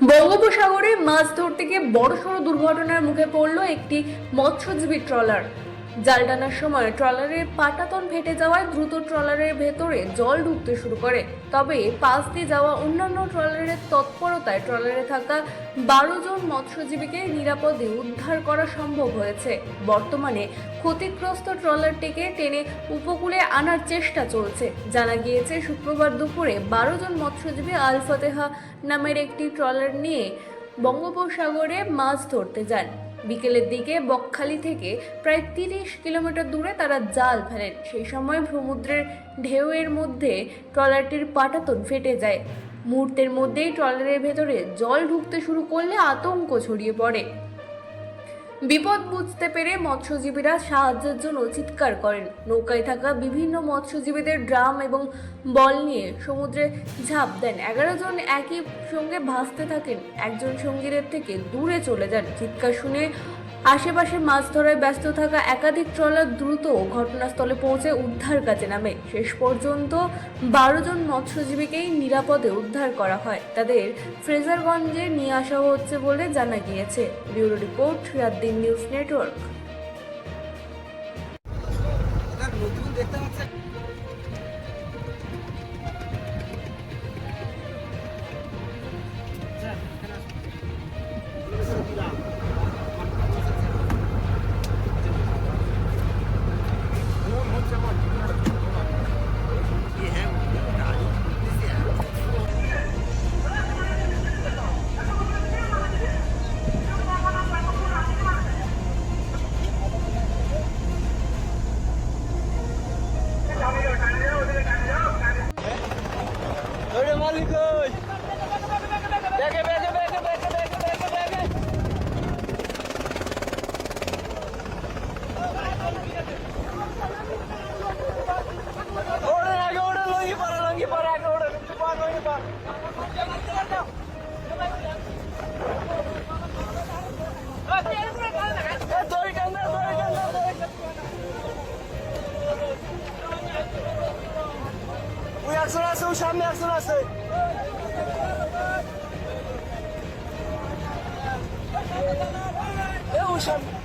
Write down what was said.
বঙ্গোপসাগরে মাছ ধরতে গিয়ে বড়সড় দুর্ঘটনার মুখে পড়ল একটি মৎস্যজীবী ট্রলার। জাল টানার সময় ট্রলারের পাটাতন ফেটে যাওয়ায় দ্রুত ট্রলারের ভেতরে জল ঢুকতে শুরু করে। তবে পাশ দিয়ে যাওয়া অন্যান্য ট্রলারের তৎপরতায় ট্রলারে থাকা 12 জন মৎস্যজীবীকে নিরাপদে উদ্ধার করা সম্ভব হয়েছে। বর্তমানে ক্ষতিগ্রস্ত ট্রলারটিকে টেনে উপকূলে আনার চেষ্টা চলছে। জানা গিয়েছে, শুক্রবার দুপুরে 12 জন মৎস্যজীবী আল ফাতেহা নামের একটি ট্রলার নিয়ে বঙ্গোপসাগরে মাছ ধরতে যান। বিকেলের দিকে বকখালি থেকে প্রায় 30 কিলোমিটার দূরে তারা জাল ফেলেন। সেই সময় সমুদ্রের ঢেউয়ের মধ্যে ট্রলারটির পাটাতন ফেটে যায়। মুহূর্তের মধ্যেই ট্রলারের ভেতরে জল ঢুকতে শুরু করলে আতঙ্ক ছড়িয়ে পড়ে। বিপদ বুঝতে পেরে মৎস্যজীবীরা সাহায্যের জন্য চিৎকার করেন। নৌকায় থাকা বিভিন্ন মৎস্যজীবীদের ড্রাম এবং বল নিয়ে সমুদ্রে ঝাঁপ দেন। 11 জন একই সঙ্গে ভাসতে থাকেন। একজন সঙ্গীদের থেকে দূরে চলে যান। চিৎকার শুনে আশেপাশে মাছ ধরায় ব্যস্ত থাকা একাধিক ট্রলার দ্রুত ঘটনাস্থলে পৌঁছে উদ্ধার কাজে নামে। শেষ পর্যন্ত 12 জন মৎস্যজীবীকেই নিরাপদে উদ্ধার করা হয়। তাদের ফ্রেজারগঞ্জে নিয়ে আসা হচ্ছে বলে জানা গিয়েছে। Bureau report, রাতদিন news network. মালিক দেখে দেখে দেখে দেখে দেখে দেখে দেখে ওরে আগে ওরে লঙ্গি পারে আগে ওরে লঙ্গি পার একজন আছে, ওই সামনে একজন আছে। ওই সামনে